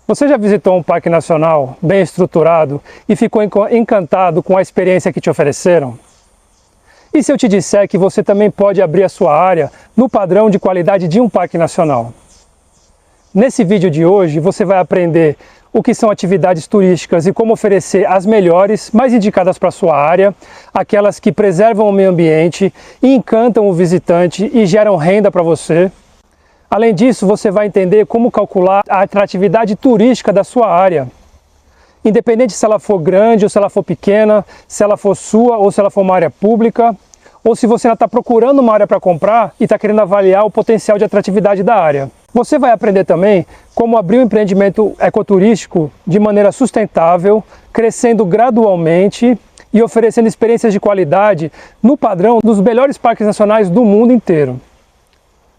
Você já visitou um parque nacional bem estruturado e ficou encantado com a experiência que te ofereceram? E se eu te disser que você também pode abrir a sua área no padrão de qualidade de um parque nacional? Nesse vídeo de hoje você vai aprender o que são atividades turísticas e como oferecer as melhores, mais indicadas para a sua área, aquelas que preservam o meio ambiente, encantam o visitante e geram renda para você. Além disso, você vai entender como calcular a atratividade turística da sua área. Independente se ela for grande ou se ela for pequena, se ela for sua ou se ela for uma área pública, ou se você ainda está procurando uma área para comprar e está querendo avaliar o potencial de atratividade da área. Você vai aprender também como abrir um empreendimento ecoturístico de maneira sustentável, crescendo gradualmente e oferecendo experiências de qualidade no padrão dos melhores parques nacionais do mundo inteiro.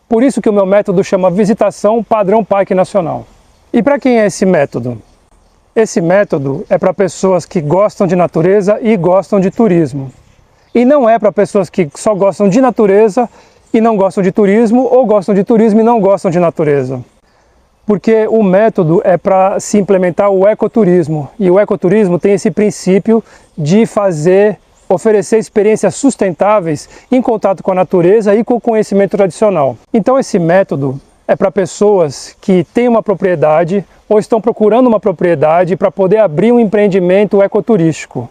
Por isso que o meu método chama Visitação Padrão Parque Nacional. E para quem é esse método? Esse método é para pessoas que gostam de natureza e gostam de turismo. E não é para pessoas que só gostam de natureza e não gostam de turismo, ou gostam de turismo e não gostam de natureza. Porque o método é para se implementar o ecoturismo. E o ecoturismo tem esse princípio de oferecer experiências sustentáveis em contato com a natureza e com o conhecimento tradicional. Então esse método é para pessoas que têm uma propriedade ou estão procurando uma propriedade para poder abrir um empreendimento ecoturístico.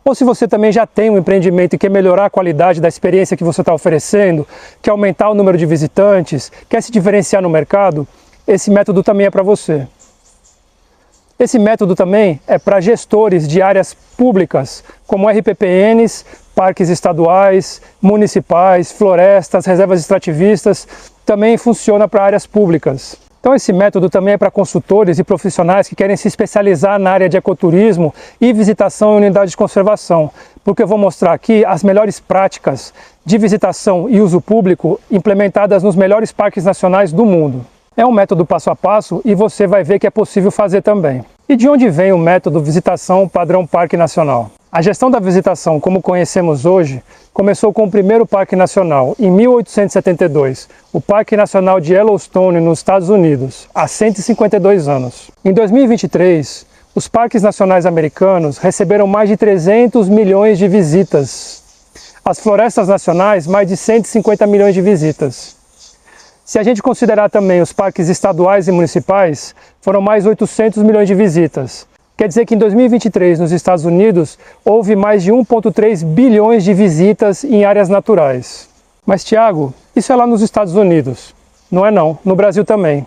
Ou se você também já tem um empreendimento e quer melhorar a qualidade da experiência que você está oferecendo, quer aumentar o número de visitantes, quer se diferenciar no mercado, esse método também é para você. Esse método também é para gestores de áreas públicas, como RPPNs, parques estaduais, municipais, florestas, reservas extrativistas, também funciona para áreas públicas. Então esse método também é para consultores e profissionais que querem se especializar na área de ecoturismo e visitação em unidades de conservação, porque eu vou mostrar aqui as melhores práticas de visitação e uso público implementadas nos melhores parques nacionais do mundo. É um método passo a passo e você vai ver que é possível fazer também. E de onde vem o método Visitação Padrão Parque Nacional? A gestão da visitação, como conhecemos hoje, começou com o primeiro parque nacional, em 1872, o Parque Nacional de Yellowstone, nos Estados Unidos, há 152 anos. Em 2023, os parques nacionais americanos receberam mais de 300 milhões de visitas. As florestas nacionais, mais de 150 milhões de visitas. Se a gente considerar também os parques estaduais e municipais, foram mais 800 milhões de visitas. Quer dizer que em 2023, nos Estados Unidos, houve mais de 1,3 bilhões de visitas em áreas naturais. Mas, Tiago, isso é lá nos Estados Unidos. Não é não, no Brasil também.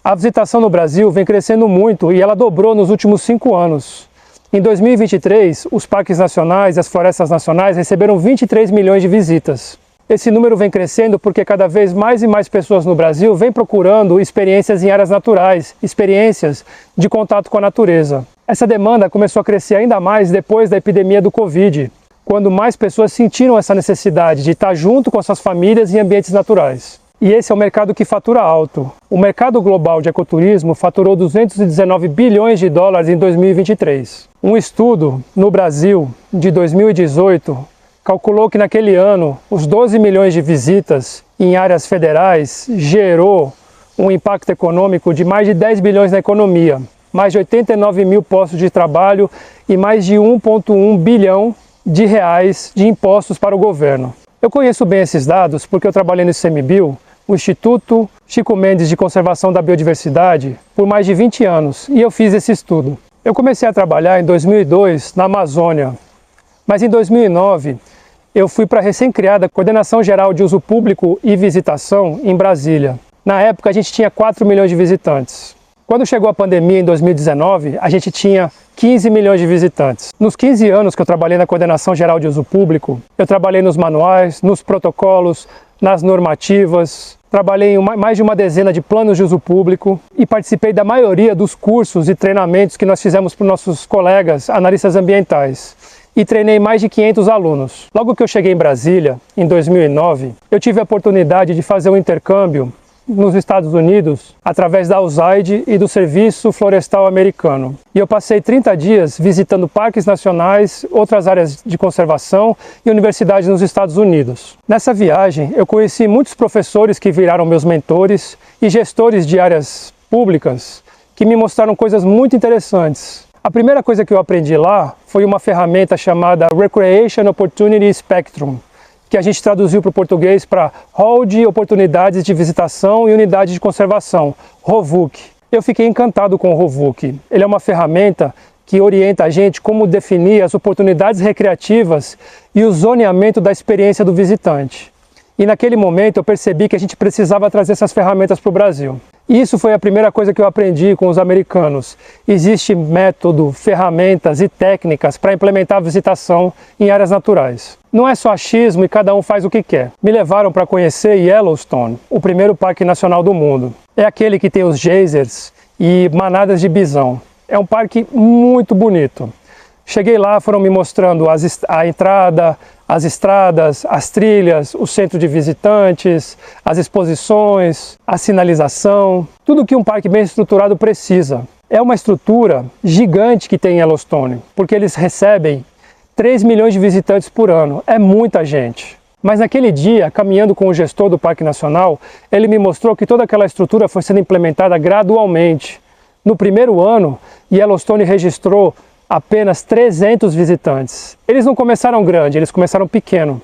A visitação no Brasil vem crescendo muito e ela dobrou nos últimos 5 anos. Em 2023, os parques nacionais e as florestas nacionais receberam 23 milhões de visitas. Esse número vem crescendo porque cada vez mais e mais pessoas no Brasil vêm procurando experiências em áreas naturais, experiências de contato com a natureza. Essa demanda começou a crescer ainda mais depois da epidemia do Covid, quando mais pessoas sentiram essa necessidade de estar junto com as suas famílias em ambientes naturais. E esse é o mercado que fatura alto. O mercado global de ecoturismo faturou 219 bilhões de dólares em 2023. Um estudo no Brasil de 2018 calculou que naquele ano os 12 milhões de visitas em áreas federais gerou um impacto econômico de mais de 10 bilhões na economia, mais de 89 mil postos de trabalho e mais de 1,1 bilhão de reais de impostos para o governo. Eu conheço bem esses dados porque eu trabalhei no ICMBio, o Instituto Chico Mendes de Conservação da Biodiversidade, por mais de 20 anos, e eu fiz esse estudo. Eu comecei a trabalhar em 2002 na Amazônia, mas em 2009 eu fui para a recém-criada Coordenação Geral de Uso Público e Visitação em Brasília. Na época a gente tinha 4 milhões de visitantes. Quando chegou a pandemia em 2019, a gente tinha 15 milhões de visitantes. Nos 15 anos que eu trabalhei na Coordenação Geral de Uso Público, eu trabalhei nos manuais, nos protocolos, nas normativas, trabalhei em mais de uma dezena de planos de uso público e participei da maioria dos cursos e treinamentos que nós fizemos para os nossos colegas analistas ambientais. E treinei mais de 500 alunos. Logo que eu cheguei em Brasília, em 2009, eu tive a oportunidade de fazer um intercâmbio nos Estados Unidos através da USAID e do Serviço Florestal Americano. E eu passei 30 dias visitando parques nacionais, outras áreas de conservação e universidades nos Estados Unidos. Nessa viagem, eu conheci muitos professores que viraram meus mentores e gestores de áreas públicas que me mostraram coisas muito interessantes. A primeira coisa que eu aprendi lá foi uma ferramenta chamada Recreation Opportunity Spectrum, que a gente traduziu para o português para Hall de Oportunidades de Visitação e Unidade de Conservação, ROVUC. Eu fiquei encantado com o ROVUC. Ele é uma ferramenta que orienta a gente como definir as oportunidades recreativas e o zoneamento da experiência do visitante. E naquele momento eu percebi que a gente precisava trazer essas ferramentas para o Brasil. Isso foi a primeira coisa que eu aprendi com os americanos. Existe método, ferramentas e técnicas para implementar a visitação em áreas naturais. Não é só achismo e cada um faz o que quer. Me levaram para conhecer Yellowstone, o primeiro parque nacional do mundo. É aquele que tem os geysers e manadas de bisão. É um parque muito bonito. Cheguei lá, foram me mostrando a entrada, as estradas, as trilhas, o centro de visitantes, as exposições, a sinalização, tudo que um parque bem estruturado precisa. É uma estrutura gigante que tem em Yellowstone, porque eles recebem 3 milhões de visitantes por ano. É muita gente. Mas naquele dia, caminhando com o gestor do Parque Nacional, ele me mostrou que toda aquela estrutura foi sendo implementada gradualmente. No primeiro ano, Yellowstone registrou apenas 300 visitantes. Eles não começaram grande, eles começaram pequeno.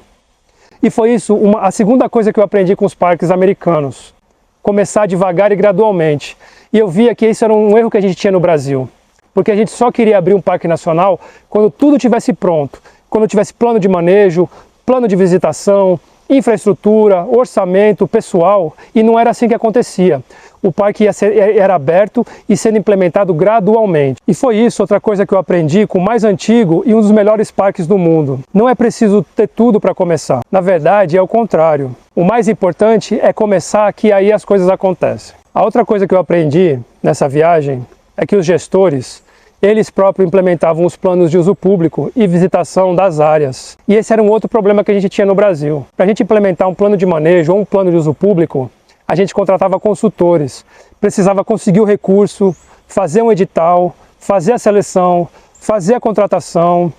E foi isso, a segunda coisa que eu aprendi com os parques americanos. Começar devagar e gradualmente. E eu via que isso era um erro que a gente tinha no Brasil. Porque a gente só queria abrir um parque nacional quando tudo estivesse pronto. Quando tivesse plano de manejo, plano de visitação, infraestrutura, orçamento, pessoal. E não era assim que acontecia. O parque era aberto e sendo implementado gradualmente. E foi isso, outra coisa que eu aprendi com o mais antigo e um dos melhores parques do mundo. Não é preciso ter tudo para começar. Na verdade, é o contrário. O mais importante é começar, que aí as coisas acontecem. A outra coisa que eu aprendi nessa viagem é que os gestores, eles próprios implementavam os planos de uso público e visitação das áreas. E esse era um outro problema que a gente tinha no Brasil. Para a gente implementar um plano de manejo ou um plano de uso público, a gente contratava consultores, precisava conseguir o recurso, fazer um edital, fazer a seleção, fazer a contratação,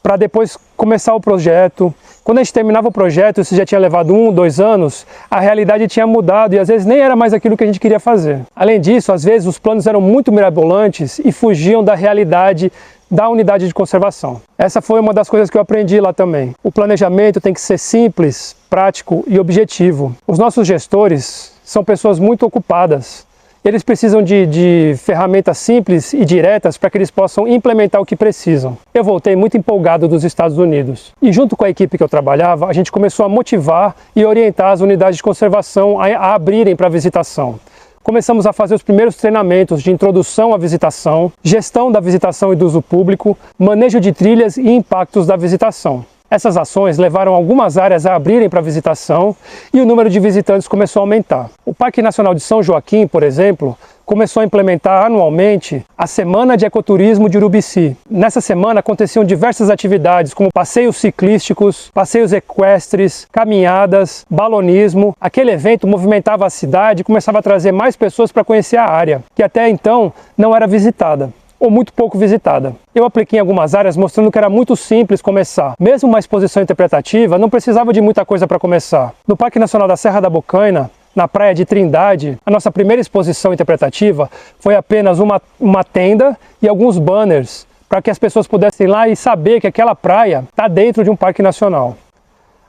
para depois começar o projeto. Quando a gente terminava o projeto, isso já tinha levado 1, 2 anos, a realidade tinha mudado e às vezes nem era mais aquilo que a gente queria fazer. Além disso, às vezes os planos eram muito mirabolantes e fugiam da realidade da unidade de conservação. Essa foi uma das coisas que eu aprendi lá também. O planejamento tem que ser simples, prático e objetivo. Os nossos gestores são pessoas muito ocupadas. Eles precisam de ferramentas simples e diretas para que eles possam implementar o que precisam. Eu voltei muito empolgado dos Estados Unidos. E junto com a equipe que eu trabalhava, a gente começou a motivar e orientar as unidades de conservação a abrirem para a visitação. Começamos a fazer os primeiros treinamentos de introdução à visitação, gestão da visitação e do uso público, manejo de trilhas e impactos da visitação. Essas ações levaram algumas áreas a abrirem para a visitação e o número de visitantes começou a aumentar. O Parque Nacional de São Joaquim, por exemplo, começou a implementar anualmente a Semana de Ecoturismo de Urubici. Nessa semana aconteciam diversas atividades, como passeios ciclísticos, passeios equestres, caminhadas, balonismo. Aquele evento movimentava a cidade e começava a trazer mais pessoas para conhecer a área, que até então não era visitada, ou muito pouco visitada. Eu apliquei em algumas áreas mostrando que era muito simples começar. Mesmo uma exposição interpretativa não precisava de muita coisa para começar. No Parque Nacional da Serra da Bocaina, na praia de Trindade, a nossa primeira exposição interpretativa foi apenas uma tenda e alguns banners para que as pessoas pudessem ir lá e saber que aquela praia está dentro de um parque nacional.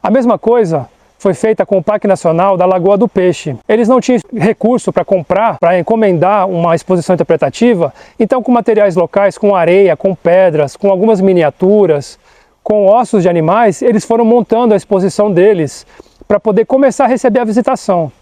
A mesma coisa foi feita com o Parque Nacional da Lagoa do Peixe. Eles não tinham recurso para comprar, para encomendar uma exposição interpretativa, então com materiais locais, com areia, com pedras, com algumas miniaturas, com ossos de animais, eles foram montando a exposição deles para poder começar a receber a visitação.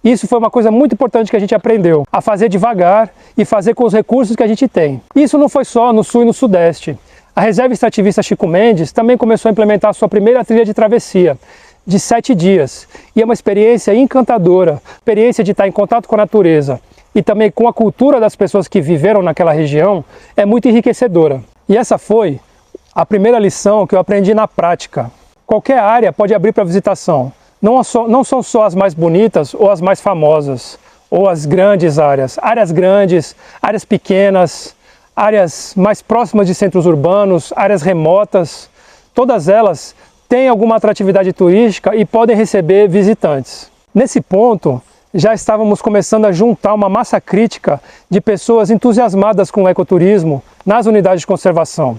Isso foi uma coisa muito importante que a gente aprendeu, a fazer devagar e fazer com os recursos que a gente tem. Isso não foi só no Sul e no Sudeste. A Reserva Extrativista Chico Mendes também começou a implementar a sua primeira trilha de travessia, de 7 dias. E é uma experiência encantadora, experiência de estar em contato com a natureza e também com a cultura das pessoas que viveram naquela região, é muito enriquecedora. E essa foi a primeira lição que eu aprendi na prática. Qualquer área pode abrir para visitação. Não são só as mais bonitas ou as mais famosas, ou as grandes áreas. Áreas grandes, áreas pequenas, áreas mais próximas de centros urbanos, áreas remotas, todas elas têm alguma atratividade turística e podem receber visitantes. Nesse ponto, já estávamos começando a juntar uma massa crítica de pessoas entusiasmadas com o ecoturismo nas unidades de conservação.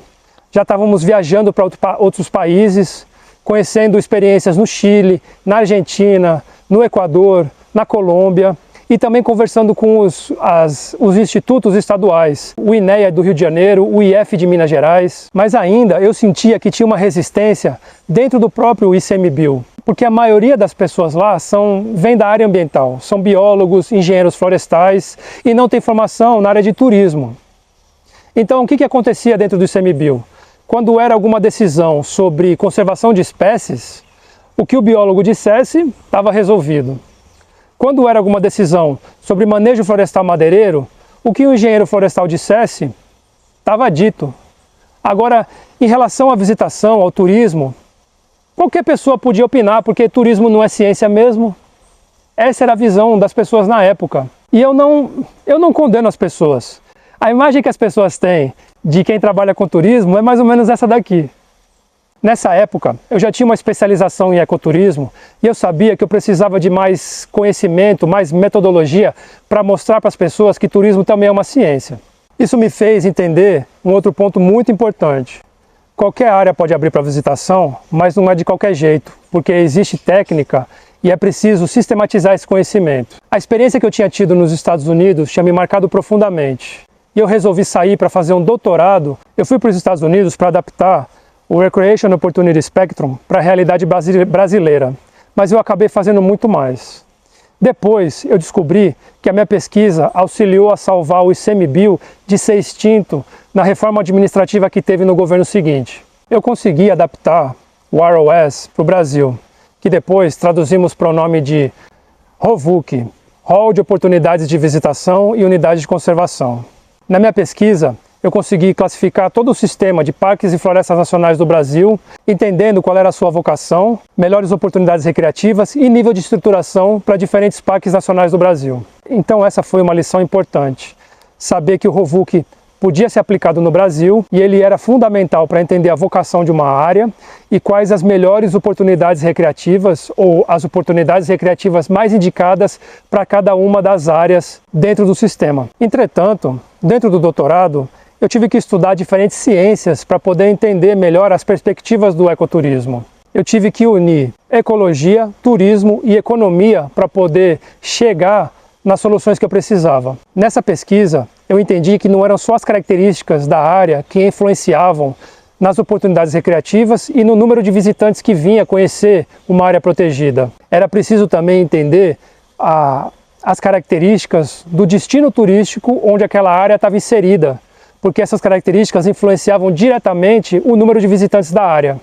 Já estávamos viajando para outros países, conhecendo experiências no Chile, na Argentina, no Equador, na Colômbia, e também conversando com os institutos estaduais, o INEA do Rio de Janeiro, o IF de Minas Gerais, mas ainda eu sentia que tinha uma resistência dentro do próprio ICMBio, porque a maioria das pessoas lá vem da área ambiental, são biólogos, engenheiros florestais e não tem formação na área de turismo. Então o que acontecia dentro do ICMBio? Quando era alguma decisão sobre conservação de espécies, o que o biólogo dissesse estava resolvido. Quando era alguma decisão sobre manejo florestal madeireiro, o que o engenheiro florestal dissesse estava dito. Agora, em relação à visitação, ao turismo, qualquer pessoa podia opinar, porque turismo não é ciência mesmo. Essa era a visão das pessoas na época. E eu não condeno as pessoas. A imagem que as pessoas têm de quem trabalha com turismo é mais ou menos essa daqui. Nessa época, eu já tinha uma especialização em ecoturismo e eu sabia que eu precisava de mais conhecimento, mais metodologia para mostrar para as pessoas que turismo também é uma ciência. Isso me fez entender um outro ponto muito importante. Qualquer área pode abrir para visitação, mas não é de qualquer jeito, porque existe técnica e é preciso sistematizar esse conhecimento. A experiência que eu tinha tido nos Estados Unidos tinha me marcado profundamente. E eu resolvi sair para fazer um doutorado. Eu fui para os Estados Unidos para adaptar o Recreation Opportunity Spectrum para a realidade brasileira, mas eu acabei fazendo muito mais. Depois eu descobri que a minha pesquisa auxiliou a salvar o ICMBio de ser extinto na reforma administrativa que teve no governo seguinte. Eu consegui adaptar o ROS para o Brasil, que depois traduzimos para o nome de ROVUC, Hall de Oportunidades de Visitação e Unidade de Conservação. Na minha pesquisa, eu consegui classificar todo o sistema de parques e florestas nacionais do Brasil, entendendo qual era a sua vocação, melhores oportunidades recreativas e nível de estruturação para diferentes parques nacionais do Brasil. Então essa foi uma lição importante. Saber que o ROVUC podia ser aplicado no Brasil e ele era fundamental para entender a vocação de uma área e quais as melhores oportunidades recreativas ou as oportunidades recreativas mais indicadas para cada uma das áreas dentro do sistema. Entretanto, dentro do doutorado, eu tive que estudar diferentes ciências para poder entender melhor as perspectivas do ecoturismo. Eu tive que unir ecologia, turismo e economia para poder chegar nas soluções que eu precisava. Nessa pesquisa, eu entendi que não eram só as características da área que influenciavam nas oportunidades recreativas e no número de visitantes que vinha conhecer uma área protegida. Era preciso também entender as características do destino turístico onde aquela área estava inserida, porque essas características influenciavam diretamente o número de visitantes da área.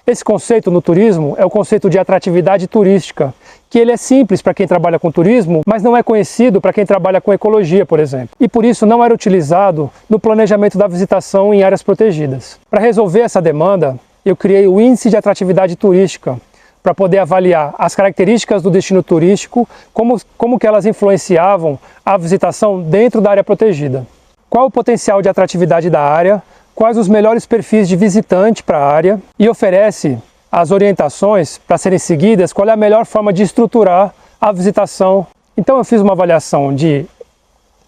Esse conceito no turismo é o conceito de atratividade turística, que ele é simples para quem trabalha com turismo, mas não é conhecido para quem trabalha com ecologia, por exemplo. E por isso não era utilizado no planejamento da visitação em áreas protegidas. Para resolver essa demanda, eu criei o Índice de Atratividade Turística, para poder avaliar as características do destino turístico, como que elas influenciavam a visitação dentro da área protegida. Qual o potencial de atratividade da área, quais os melhores perfis de visitante para a área e oferece as orientações para serem seguidas, qual é a melhor forma de estruturar a visitação. Então eu fiz uma avaliação de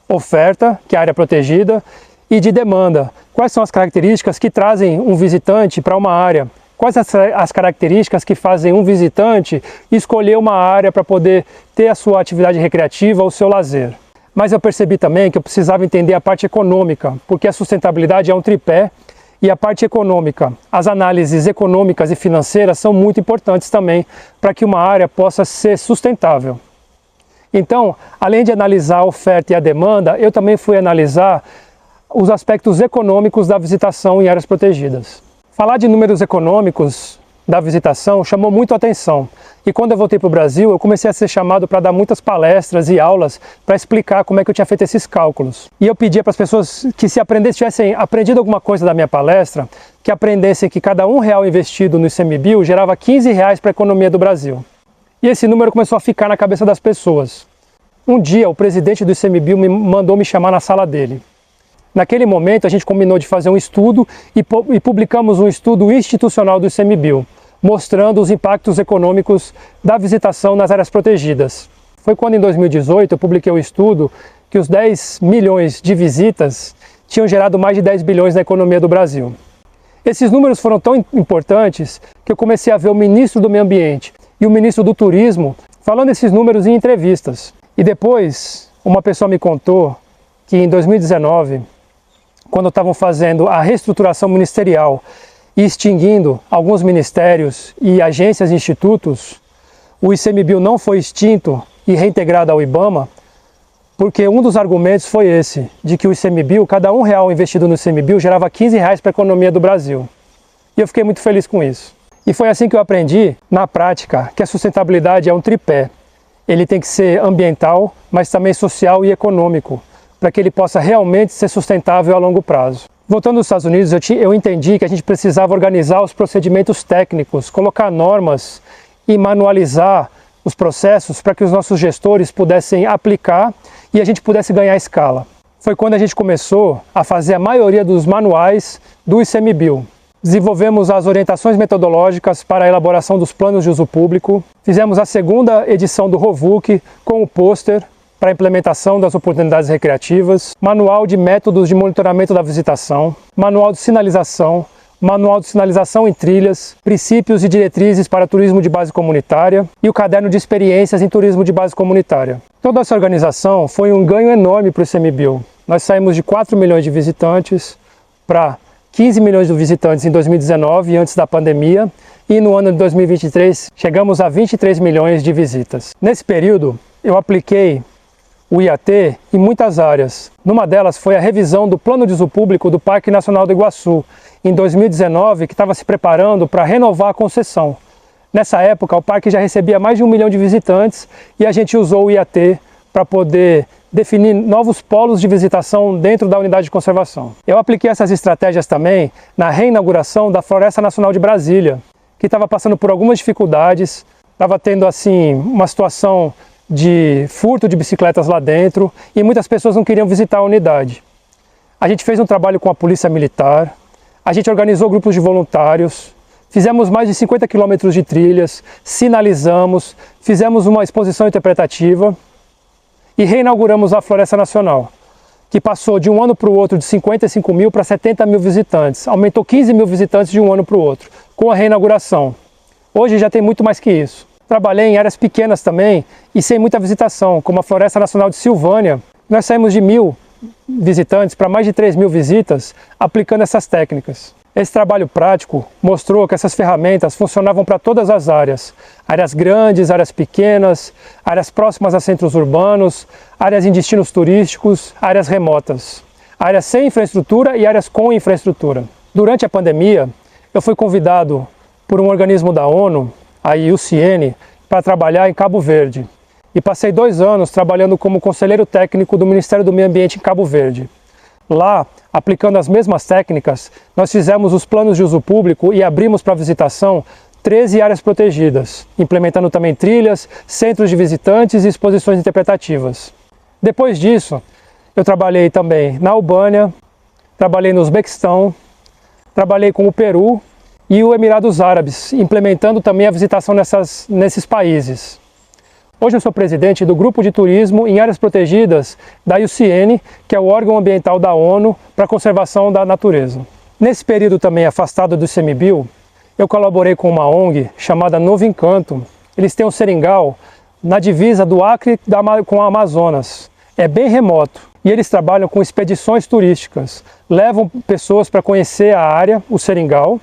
oferta, que é a área protegida, e de demanda. Quais são as características que trazem um visitante para uma área? Quais as características que fazem um visitante escolher uma área para poder ter a sua atividade recreativa ou o seu lazer? Mas eu percebi também que eu precisava entender a parte econômica, porque a sustentabilidade é um tripé e a parte econômica, as análises econômicas e financeiras são muito importantes também para que uma área possa ser sustentável. Então, além de analisar a oferta e a demanda, eu também fui analisar os aspectos econômicos da visitação em áreas protegidas. Falar de números econômicos da visitação chamou muito a atenção. E quando eu voltei para o Brasil, eu comecei a ser chamado para dar muitas palestras e aulas para explicar como é que eu tinha feito esses cálculos. E eu pedia para as pessoas que se tivessem aprendido alguma coisa da minha palestra, que aprendessem que cada R$1 investido no ICMBio gerava R$15 para a economia do Brasil. E esse número começou a ficar na cabeça das pessoas. Um dia, o presidente do ICMBio mandou me chamar na sala dele. Naquele momento, a gente combinou de fazer um estudo e publicamos um estudo institucional do ICMBio, mostrando os impactos econômicos da visitação nas áreas protegidas. foi quando em 2018 eu publiquei um estudo que os 10 milhões de visitas tinham gerado mais de 10 bilhões na economia do Brasil. Esses números foram tão importantes que eu comecei a ver o ministro do Meio Ambiente e o ministro do Turismo falando esses números em entrevistas. E depois, uma pessoa me contou que em 2019, quando estavam fazendo a reestruturação ministerial e extinguindo alguns ministérios e agências e institutos, o ICMBio não foi extinto e reintegrado ao IBAMA, porque um dos argumentos foi esse, de que o ICMBio, cada R$1 investido no ICMBio gerava R$15 para a economia do Brasil. E eu fiquei muito feliz com isso. E foi assim que eu aprendi, na prática, que a sustentabilidade é um tripé. Ele tem que ser ambiental, mas também social e econômico, para que ele possa realmente ser sustentável a longo prazo. Voltando aos Estados Unidos, eu entendi que a gente precisava organizar os procedimentos técnicos, colocar normas e manualizar os processos para que os nossos gestores pudessem aplicar e a gente pudesse ganhar escala. Foi quando a gente começou a fazer a maioria dos manuais do ICMBio. Desenvolvemos as orientações metodológicas para a elaboração dos planos de uso público, fizemos a segunda edição do ROVUC com o pôster para a implementação das oportunidades recreativas, manual de métodos de monitoramento da visitação, manual de sinalização em trilhas, princípios e diretrizes para turismo de base comunitária e o caderno de experiências em turismo de base comunitária. Toda essa organização foi um ganho enorme para o ICMBio. Nós saímos de 4 milhões de visitantes para 15 milhões de visitantes em 2019, antes da pandemia, e no ano de 2023 chegamos a 23 milhões de visitas. Nesse período, eu apliquei o IAT em muitas áreas. Numa delas foi a revisão do plano de uso público do Parque Nacional do Iguaçu, em 2019, que estava se preparando para renovar a concessão. Nessa época, o parque já recebia mais de 1 milhão de visitantes e a gente usou o IAT para poder definir novos polos de visitação dentro da unidade de conservação. Eu apliquei essas estratégias também na reinauguração da Floresta Nacional de Brasília, que estava passando por algumas dificuldades, estava tendo assim uma situação de furto de bicicletas lá dentro e muitas pessoas não queriam visitar a unidade. A gente fez um trabalho com a Polícia Militar, a gente organizou grupos de voluntários, fizemos mais de 50 quilômetros de trilhas, sinalizamos, fizemos uma exposição interpretativa e reinauguramos a Floresta Nacional, que passou de um ano para o outro de 55 mil para 70 mil visitantes, aumentou 15 mil visitantes de um ano para o outro, com a reinauguração. Hoje já tem muito mais que isso. Trabalhei em áreas pequenas também e sem muita visitação, como a Floresta Nacional de Silvânia. Nós saímos de 1.000 visitantes para mais de 3.000 visitas aplicando essas técnicas. Esse trabalho prático mostrou que essas ferramentas funcionavam para todas as áreas. Áreas grandes, áreas pequenas, áreas próximas a centros urbanos, áreas em destinos turísticos, áreas remotas, áreas sem infraestrutura e áreas com infraestrutura. Durante a pandemia, eu fui convidado por um organismo da ONU, a IUCN, para trabalhar em Cabo Verde. E passei 2 anos trabalhando como conselheiro técnico do Ministério do Meio Ambiente em Cabo Verde. Lá, aplicando as mesmas técnicas, nós fizemos os planos de uso público e abrimos para visitação 13 áreas protegidas, implementando também trilhas, centros de visitantes e exposições interpretativas. Depois disso, eu trabalhei também na Albânia, trabalhei no Uzbequistão, trabalhei com o Peru e o Emirados Árabes, implementando também a visitação nesses países. Hoje eu sou presidente do Grupo de Turismo em Áreas Protegidas da IUCN, que é o órgão ambiental da ONU para a conservação da natureza. Nesse período também afastado do ICMBio, eu colaborei com uma ONG chamada Novo Encanto. Eles têm um seringal na divisa do Acre com o Amazonas. É bem remoto e eles trabalham com expedições turísticas. Levam pessoas para conhecer a área, o seringal,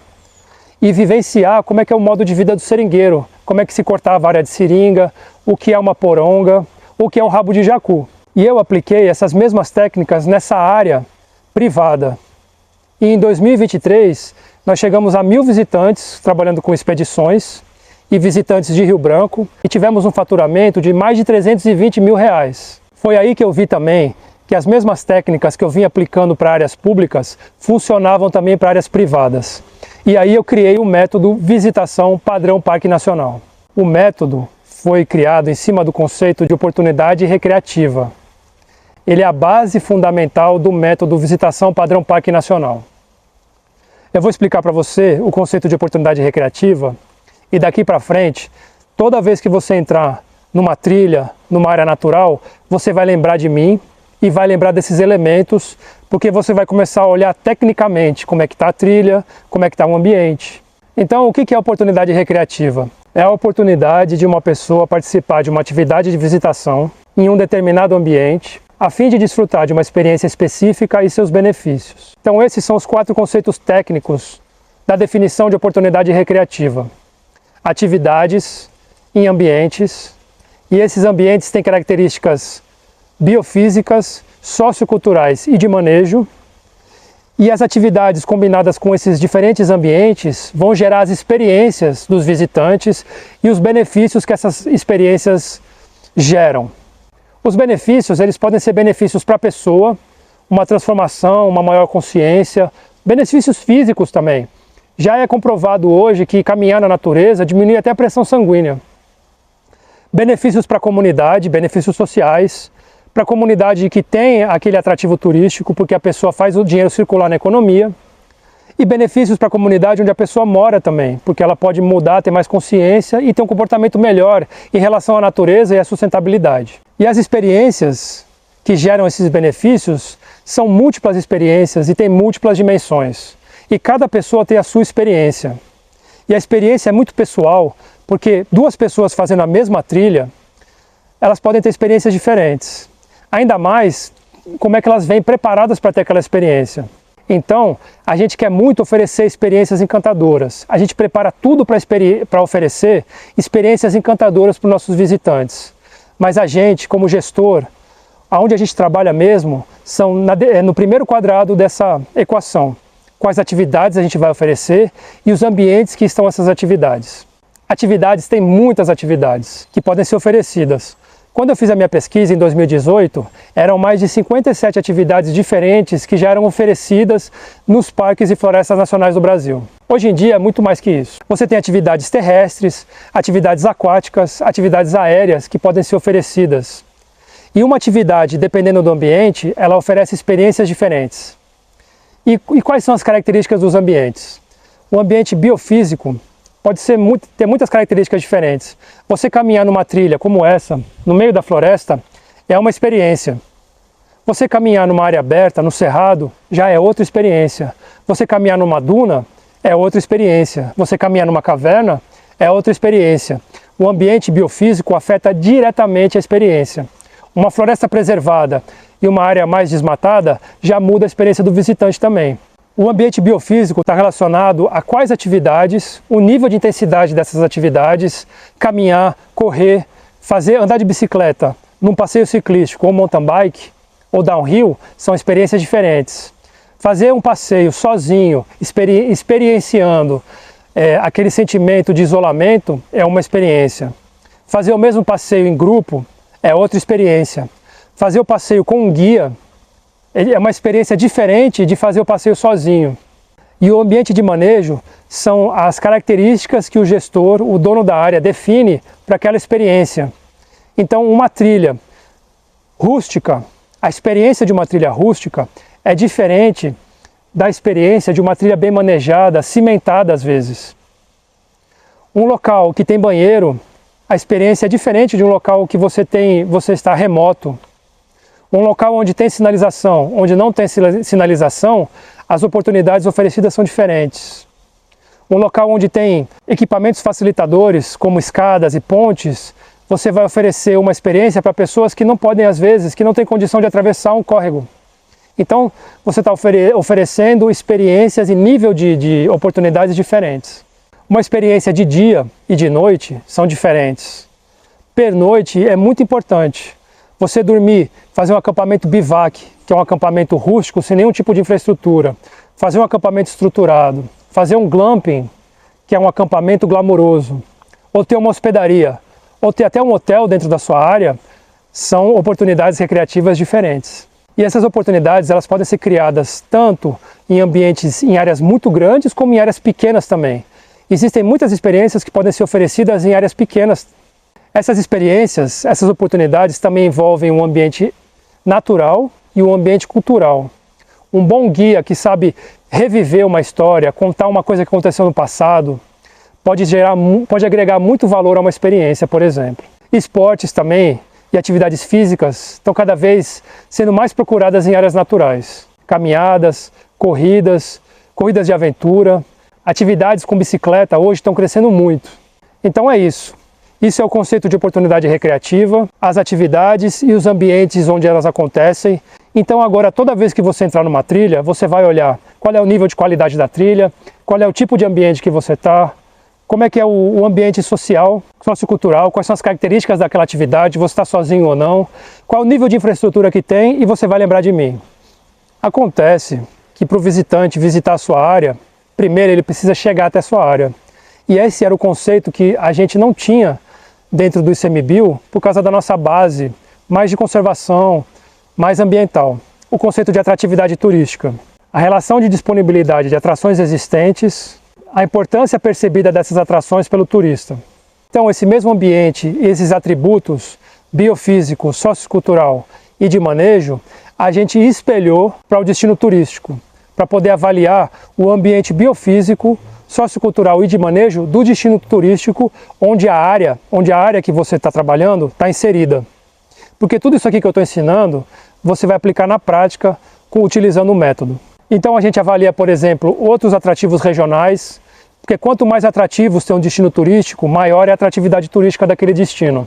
e vivenciar como é que é o modo de vida do seringueiro, como é que se cortava a área de seringa, o que é uma poronga, o que é um rabo de jacu. E eu apliquei essas mesmas técnicas nessa área privada. E em 2023, nós chegamos a 1.000 visitantes trabalhando com expedições e visitantes de Rio Branco e tivemos um faturamento de mais de 320 mil reais. Foi aí que eu vi também que as mesmas técnicas que eu vim aplicando para áreas públicas funcionavam também para áreas privadas. E aí eu criei o método Visitação Padrão Parque Nacional. O método foi criado em cima do conceito de oportunidade recreativa. Ele é a base fundamental do método Visitação Padrão Parque Nacional. Eu vou explicar para você o conceito de oportunidade recreativa e daqui para frente, toda vez que você entrar numa trilha, numa área natural, você vai lembrar de mim e vai lembrar desses elementos, porque você vai começar a olhar tecnicamente como é que está a trilha, como é que está o ambiente. Então, o que é a oportunidade recreativa? É a oportunidade de uma pessoa participar de uma atividade de visitação em um determinado ambiente, a fim de desfrutar de uma experiência específica e seus benefícios. Então, esses são os 4 conceitos técnicos da definição de oportunidade recreativa. Atividades em ambientes, e esses ambientes têm características biofísicas, socioculturais e de manejo, e as atividades combinadas com esses diferentes ambientes vão gerar as experiências dos visitantes e os benefícios que essas experiências geram. Os benefícios, eles podem ser benefícios para a pessoa, uma transformação, uma maior consciência, benefícios físicos também. Já é comprovado hoje que caminhar na natureza diminui até a pressão sanguínea. Benefícios para a comunidade, benefícios sociais, para a comunidade que tem aquele atrativo turístico, porque a pessoa faz o dinheiro circular na economia, e benefícios para a comunidade onde a pessoa mora também, porque ela pode mudar, ter mais consciência e ter um comportamento melhor em relação à natureza e à sustentabilidade. E as experiências que geram esses benefícios são múltiplas experiências e têm múltiplas dimensões. E cada pessoa tem a sua experiência. E a experiência é muito pessoal, porque 2 pessoas fazendo a mesma trilha, elas podem ter experiências diferentes. Ainda mais como é que elas vêm preparadas para ter aquela experiência. Então, a gente quer muito oferecer experiências encantadoras. A gente prepara tudo para oferecer experiências encantadoras para os nossos visitantes. Mas a gente, como gestor, aonde a gente trabalha mesmo, são no primeiro quadrado dessa equação. Quais atividades a gente vai oferecer e os ambientes que estão essas atividades. Atividades, tem muitas atividades que podem ser oferecidas. Quando eu fiz a minha pesquisa em 2018, eram mais de 57 atividades diferentes que já eram oferecidas nos parques e florestas nacionais do Brasil. Hoje em dia é muito mais que isso. Você tem atividades terrestres, atividades aquáticas, atividades aéreas que podem ser oferecidas. E uma atividade, dependendo do ambiente, ela oferece experiências diferentes. E quais são as características dos ambientes? O ambiente biofísico pode ter muitas características diferentes. Você caminhar numa trilha como essa, no meio da floresta, é uma experiência. Você caminhar numa área aberta, no cerrado, já é outra experiência. Você caminhar numa duna, é outra experiência. Você caminhar numa caverna, é outra experiência. O ambiente biofísico afeta diretamente a experiência. Uma floresta preservada e uma área mais desmatada já muda a experiência do visitante também. O ambiente biofísico está relacionado a quais atividades, o nível de intensidade dessas atividades, caminhar, correr, andar de bicicleta, num passeio ciclístico ou mountain bike ou downhill, são experiências diferentes. Fazer um passeio sozinho, experienciando aquele sentimento de isolamento é uma experiência. Fazer o mesmo passeio em grupo é outra experiência. Fazer o passeio com um guia é uma experiência diferente de fazer o passeio sozinho. E o ambiente de manejo são as características que o gestor, o dono da área, define para aquela experiência. Então, uma trilha rústica, a experiência de uma trilha rústica é diferente da experiência de uma trilha bem manejada, cimentada às vezes. Um local que tem banheiro, a experiência é diferente de um local que você está remoto. Um local onde tem sinalização, onde não tem sinalização, as oportunidades oferecidas são diferentes. Um local onde tem equipamentos facilitadores, como escadas e pontes, você vai oferecer uma experiência para pessoas que não podem, às vezes, que não têm condição de atravessar um córrego. Então, você está oferecendo experiências e nível de oportunidades diferentes. Uma experiência de dia e de noite são diferentes. Pernoite é muito importante. Você dormir, fazer um acampamento bivac, que é um acampamento rústico sem nenhum tipo de infraestrutura, fazer um acampamento estruturado, fazer um glamping, que é um acampamento glamouroso, ou ter uma hospedaria, ou ter até um hotel dentro da sua área, são oportunidades recreativas diferentes. E essas oportunidades, elas podem ser criadas tanto em ambientes, em áreas muito grandes, como em áreas pequenas também. Existem muitas experiências que podem ser oferecidas em áreas pequenas. Essas experiências, essas oportunidades também envolvem um ambiente natural e um ambiente cultural. Um bom guia que sabe reviver uma história, contar uma coisa que aconteceu no passado, pode agregar muito valor a uma experiência, por exemplo. Esportes também e atividades físicas estão cada vez sendo mais procuradas em áreas naturais. Caminhadas, corridas de aventura, atividades com bicicleta hoje estão crescendo muito. Então é isso. Isso é o conceito de oportunidade recreativa, as atividades e os ambientes onde elas acontecem. Então agora, toda vez que você entrar numa trilha, você vai olhar qual é o nível de qualidade da trilha, qual é o tipo de ambiente que você está, como é que é o ambiente social, sociocultural, quais são as características daquela atividade, você está sozinho ou não, qual é o nível de infraestrutura que tem, e você vai lembrar de mim. Acontece que para o visitante visitar a sua área, primeiro ele precisa chegar até a sua área. E esse era o conceito que a gente não tinha dentro do ICMBio por causa da nossa base mais de conservação, mais ambiental. O conceito de atratividade turística. A relação de disponibilidade de atrações existentes, a importância percebida dessas atrações pelo turista. Então, esse mesmo ambiente, esses atributos biofísico, sociocultural e de manejo, a gente espelhou para o destino turístico, para poder avaliar o ambiente biofísico, sociocultural e de manejo do destino turístico onde a área que você está trabalhando está inserida. Porque tudo isso aqui que eu estou ensinando, você vai aplicar na prática utilizando o método. Então a gente avalia, por exemplo, outros atrativos regionais, porque quanto mais atrativos tem um destino turístico, maior é a atratividade turística daquele destino.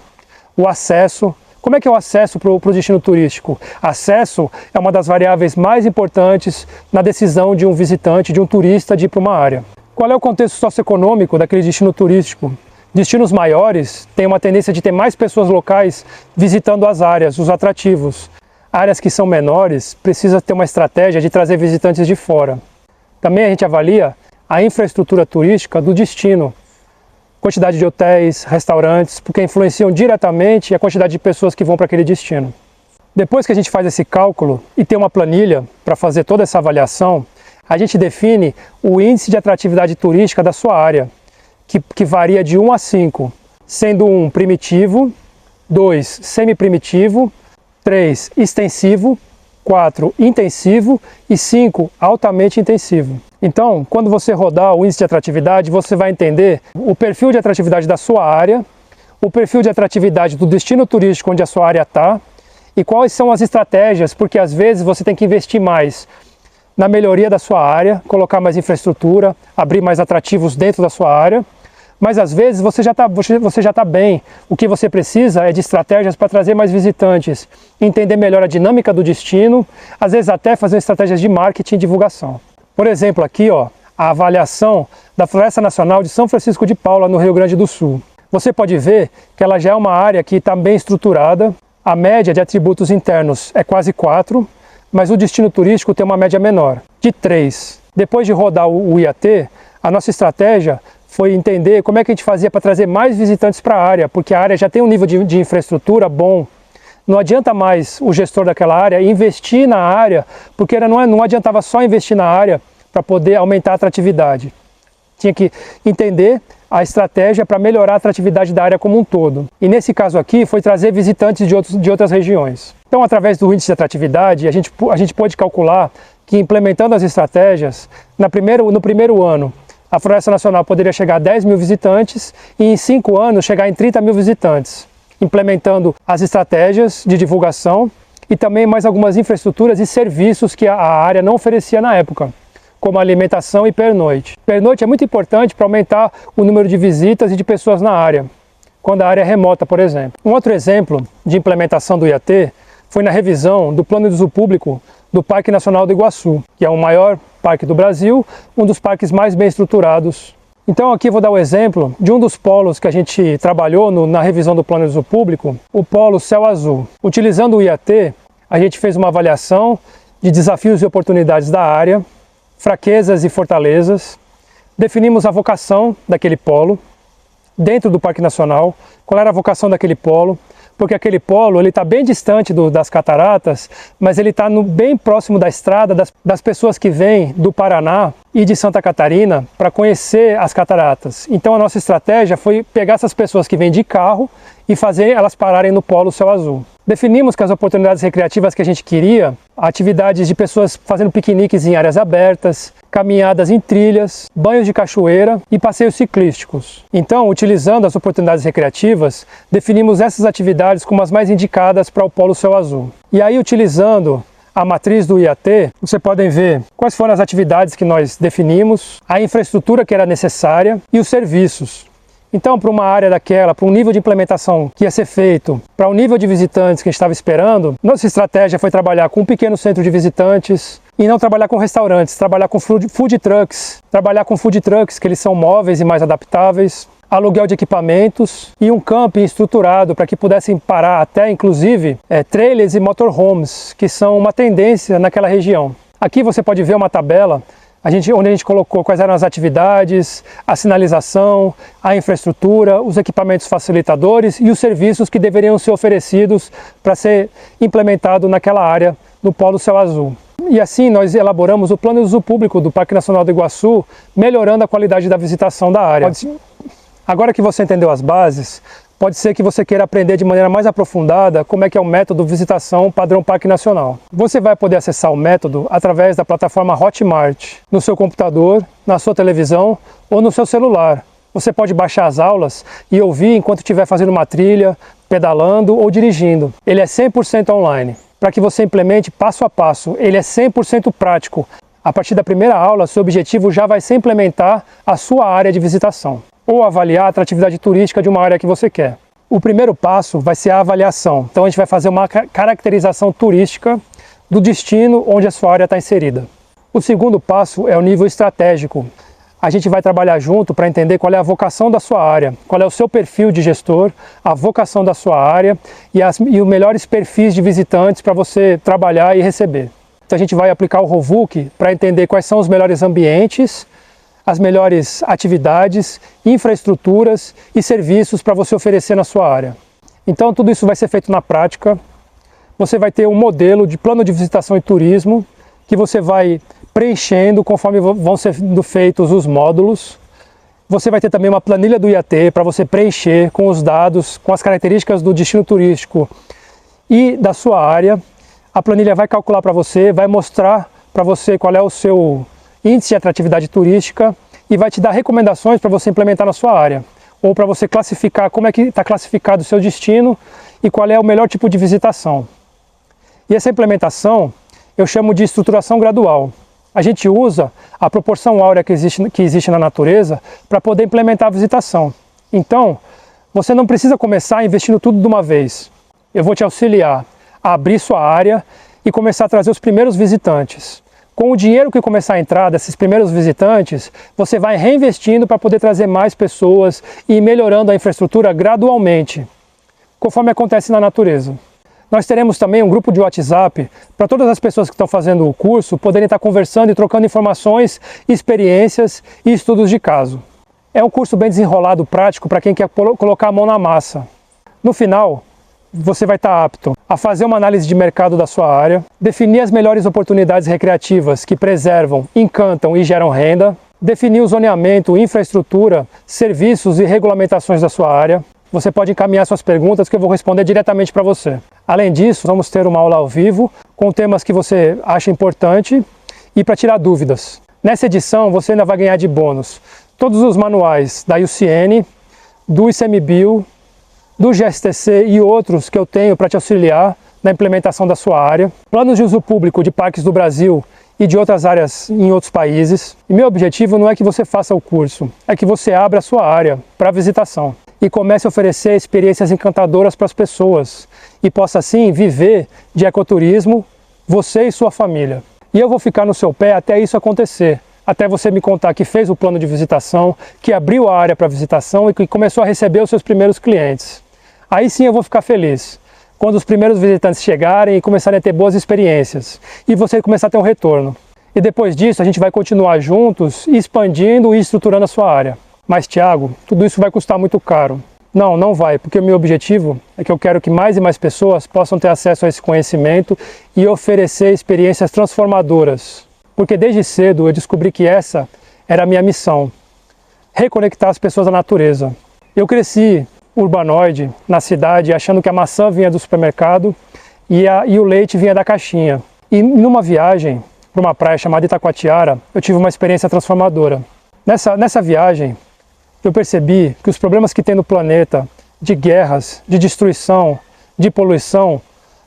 O acesso. Como é que é o acesso para o destino turístico? Acesso é uma das variáveis mais importantes na decisão de um visitante, de um turista de ir para uma área. Qual é o contexto socioeconômico daquele destino turístico? Destinos maiores têm uma tendência de ter mais pessoas locais visitando as áreas, os atrativos. Áreas que são menores, precisa ter uma estratégia de trazer visitantes de fora. Também a gente avalia a infraestrutura turística do destino. Quantidade de hotéis, restaurantes, porque influenciam diretamente a quantidade de pessoas que vão para aquele destino. Depois que a gente faz esse cálculo e tem uma planilha para fazer toda essa avaliação, a gente define o índice de atratividade turística da sua área, que varia de 1 a 5, sendo 1 primitivo, 2 semiprimitivo, 3 extensivo, 4 intensivo e 5 altamente intensivo. Então, quando você rodar o índice de atratividade, você vai entender o perfil de atratividade da sua área, o perfil de atratividade do destino turístico onde a sua área está e quais são as estratégias, porque às vezes você tem que investir mais na melhoria da sua área, colocar mais infraestrutura, abrir mais atrativos dentro da sua área, mas às vezes você já está bem. O que você precisa é de estratégias para trazer mais visitantes, entender melhor a dinâmica do destino, às vezes até fazer estratégias de marketing e divulgação. Por exemplo, aqui a avaliação da Floresta Nacional de São Francisco de Paula, no Rio Grande do Sul. Você pode ver que ela já é uma área que está bem estruturada, a média de atributos internos é quase 4, mas o destino turístico tem uma média menor, de 3. Depois de rodar o IAT, a nossa estratégia foi entender como é que a gente fazia para trazer mais visitantes para a área, porque a área já tem um nível de infraestrutura bom. Não adianta mais o gestor daquela área investir na área, porque não adiantava só investir na área para poder aumentar a atratividade. Tinha que entender a estratégia para melhorar a atratividade da área como um todo. E nesse caso aqui foi trazer visitantes de outras regiões. Então, através do índice de atratividade, a gente pôde calcular que implementando as estratégias, no primeiro ano, a Floresta Nacional poderia chegar a 10 mil visitantes e em 5 anos chegar em 30 mil visitantes, implementando as estratégias de divulgação e também mais algumas infraestruturas e serviços que a área não oferecia na época, como alimentação e pernoite. Pernoite é muito importante para aumentar o número de visitas e de pessoas na área, quando a área é remota, por exemplo. Um outro exemplo de implementação do IAT foi na revisão do Plano de Uso Público do Parque Nacional do Iguaçu, que é o maior parque do Brasil, um dos parques mais bem estruturados. Então aqui vou dar o exemplo de um dos polos que a gente trabalhou na revisão do Plano de Uso Público, o polo Céu Azul. Utilizando o IAT, a gente fez uma avaliação de desafios e oportunidades da área, fraquezas e fortalezas, definimos a vocação daquele polo, dentro do Parque Nacional, qual era a vocação daquele polo, porque aquele polo está bem distante das cataratas, mas ele está bem próximo da estrada das pessoas que vêm do Paraná e de Santa Catarina para conhecer as cataratas. Então a nossa estratégia foi pegar essas pessoas que vêm de carro e fazer elas pararem no Polo Céu Azul. Definimos que as oportunidades recreativas que a gente queria, atividades de pessoas fazendo piqueniques em áreas abertas, caminhadas em trilhas, banhos de cachoeira e passeios ciclísticos. Então, utilizando as oportunidades recreativas, definimos essas atividades como as mais indicadas para o Polo Céu Azul. E aí, utilizando a matriz do IAT, vocês podem ver quais foram as atividades que nós definimos, a infraestrutura que era necessária e os serviços. Então, para uma área daquela, para um nível de implementação que ia ser feito, para o nível de visitantes que a gente estava esperando, nossa estratégia foi trabalhar com um pequeno centro de visitantes e não trabalhar com restaurantes, trabalhar com food trucks, que eles são móveis e mais adaptáveis, aluguel de equipamentos e um camping estruturado para que pudessem parar até, inclusive, trailers e motorhomes, que são uma tendência naquela região. Aqui você pode ver uma tabela onde a gente colocou quais eram as atividades, a sinalização, a infraestrutura, os equipamentos facilitadores e os serviços que deveriam ser oferecidos para ser implementado naquela área no Polo Céu Azul. E assim nós elaboramos o plano de uso público do Parque Nacional do Iguaçu, melhorando a qualidade da visitação da área. Agora que você entendeu as bases, pode ser que você queira aprender de maneira mais aprofundada como é que é o método visitação padrão Parque Nacional. Você vai poder acessar o método através da plataforma Hotmart, no seu computador, na sua televisão ou no seu celular. Você pode baixar as aulas e ouvir enquanto estiver fazendo uma trilha, pedalando ou dirigindo. Ele é 100% online. Para que você implemente passo a passo, ele é 100% prático. A partir da primeira aula, seu objetivo já vai ser implementar a sua área de visitação ou avaliar a atratividade turística de uma área que você quer. O primeiro passo vai ser a avaliação. Então a gente vai fazer uma caracterização turística do destino onde a sua área está inserida. O segundo passo é o nível estratégico. A gente vai trabalhar junto para entender qual é a vocação da sua área, qual é o seu perfil de gestor, a vocação da sua área e os melhores perfis de visitantes para você trabalhar e receber. Então a gente vai aplicar o ROVUC para entender quais são os melhores ambientes, as melhores atividades, infraestruturas e serviços para você oferecer na sua área. Então tudo isso vai ser feito na prática. Você vai ter um modelo de plano de visitação e turismo que você vai preenchendo conforme vão sendo feitos os módulos. Você vai ter também uma planilha do IAT para você preencher com os dados, com as características do destino turístico e da sua área. A planilha vai calcular para você, vai mostrar para você qual é o seu índice de atratividade turística e vai te dar recomendações para você implementar na sua área, ou para você classificar como é que está classificado o seu destino e qual é o melhor tipo de visitação. E essa implementação eu chamo de estruturação gradual. A gente usa a proporção áurea que existe na natureza para poder implementar a visitação. Então, você não precisa começar investindo tudo de uma vez. Eu vou te auxiliar a abrir sua área e começar a trazer os primeiros visitantes. Com o dinheiro que começar a entrar desses primeiros visitantes, você vai reinvestindo para poder trazer mais pessoas e ir melhorando a infraestrutura gradualmente, conforme acontece na natureza. Nós teremos também um grupo de WhatsApp para todas as pessoas que estão fazendo o curso poderem estar conversando e trocando informações, experiências e estudos de caso. É um curso bem desenrolado, prático, para quem quer colocar a mão na massa. No final, você vai estar apto a fazer uma análise de mercado da sua área, definir as melhores oportunidades recreativas que preservam, encantam e geram renda, definir o zoneamento, infraestrutura, serviços e regulamentações da sua área. Você pode encaminhar suas perguntas que eu vou responder diretamente para você. Além disso, vamos ter uma aula ao vivo com temas que você acha importante e para tirar dúvidas. Nessa edição você ainda vai ganhar de bônus todos os manuais da UCN, do ICMBio, do GSTC e outros que eu tenho para te auxiliar na implementação da sua área, planos de uso público de parques do Brasil e de outras áreas em outros países. E meu objetivo não é que você faça o curso, é que você abra a sua área para visitação e comece a oferecer experiências encantadoras para as pessoas e possa assim viver de ecoturismo, você e sua família. E eu vou ficar no seu pé até isso acontecer, até você me contar que fez o plano de visitação, que abriu a área para visitação e que começou a receber os seus primeiros clientes. Aí sim eu vou ficar feliz, quando os primeiros visitantes chegarem e começarem a ter boas experiências e você começar a ter um retorno. E depois disso a gente vai continuar juntos, expandindo e estruturando a sua área. Mas Thiago, tudo isso vai custar muito caro. Não, não vai, porque o meu objetivo é que eu quero que mais e mais pessoas possam ter acesso a esse conhecimento e oferecer experiências transformadoras. porque desde cedo eu descobri que essa era a minha missão, reconectar as pessoas à natureza. Eu cresci urbanoide, na cidade, achando que a maçã vinha do supermercado e o leite vinha da caixinha. E numa viagem para uma praia chamada Itacoatiara, eu tive uma experiência transformadora. Nessa viagem, eu percebi que os problemas que tem no planeta, de guerras, de destruição, de poluição,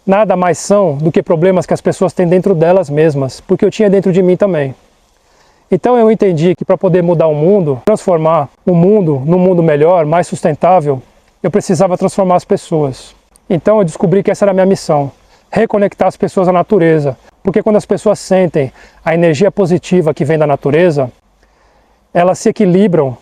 nada mais são do que problemas que as pessoas têm dentro delas mesmas, porque eu tinha dentro de mim também. Então eu entendi que para poder mudar o mundo, transformar o mundo num mundo melhor, mais sustentável, eu precisava transformar as pessoas. Então eu descobri que essa era a minha missão, reconectar as pessoas à natureza, porque quando as pessoas sentem a energia positiva que vem da natureza, elas se equilibram,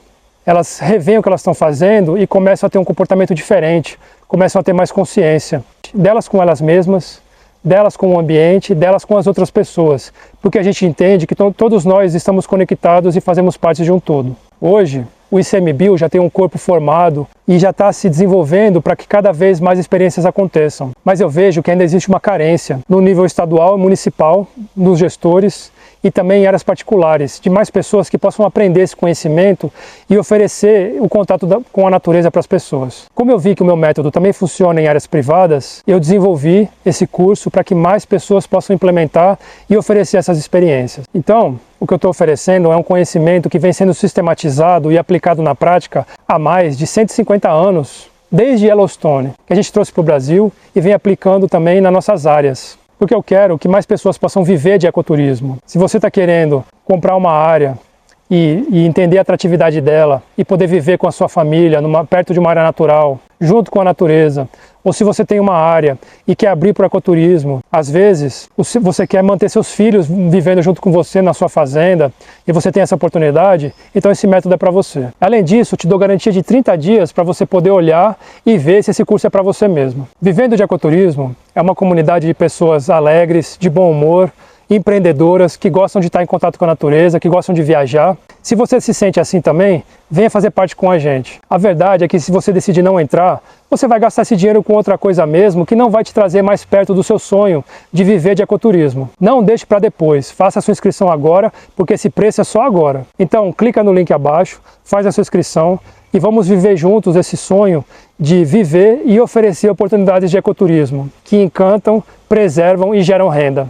elas reveem o que elas estão fazendo e começam a ter um comportamento diferente, começam a ter mais consciência delas com elas mesmas, delas com o ambiente, delas com as outras pessoas, porque a gente entende que todos nós estamos conectados e fazemos parte de um todo. Hoje, o ICMBio já tem um corpo formado e já está se desenvolvendo para que cada vez mais experiências aconteçam. Mas eu vejo que ainda existe uma carência no nível estadual e municipal, nos gestores e também em áreas particulares, de mais pessoas que possam aprender esse conhecimento e oferecer o contato com a natureza para as pessoas. Como eu vi que o meu método também funciona em áreas privadas, eu desenvolvi esse curso para que mais pessoas possam implementar e oferecer essas experiências. Então, o que eu estou oferecendo é um conhecimento que vem sendo sistematizado e aplicado na prática há mais de 150 anos, desde Yellowstone, que a gente trouxe para o Brasil e vem aplicando também nas nossas áreas. Porque eu quero que mais pessoas possam viver de ecoturismo. Se você está querendo comprar uma área e entender a atratividade dela e poder viver com a sua família perto de uma área natural, junto com a natureza, ou se você tem uma área e quer abrir para o ecoturismo, às vezes você quer manter seus filhos vivendo junto com você na sua fazenda e você tem essa oportunidade, então esse método é para você. Além disso, eu te dou garantia de 30 dias para você poder olhar e ver se esse curso é para você mesmo. Vivendo de ecoturismo é uma comunidade de pessoas alegres, de bom humor, empreendedoras, que gostam de estar em contato com a natureza, que gostam de viajar. Se você se sente assim também, venha fazer parte com a gente. A verdade é que se você decidir não entrar, você vai gastar esse dinheiro com outra coisa mesmo, que não vai te trazer mais perto do seu sonho de viver de ecoturismo. Não deixe para depois, faça a sua inscrição agora, porque esse preço é só agora. Então, clica no link abaixo, faz a sua inscrição e vamos viver juntos esse sonho de viver e oferecer oportunidades de ecoturismo, que encantam, preservam e geram renda.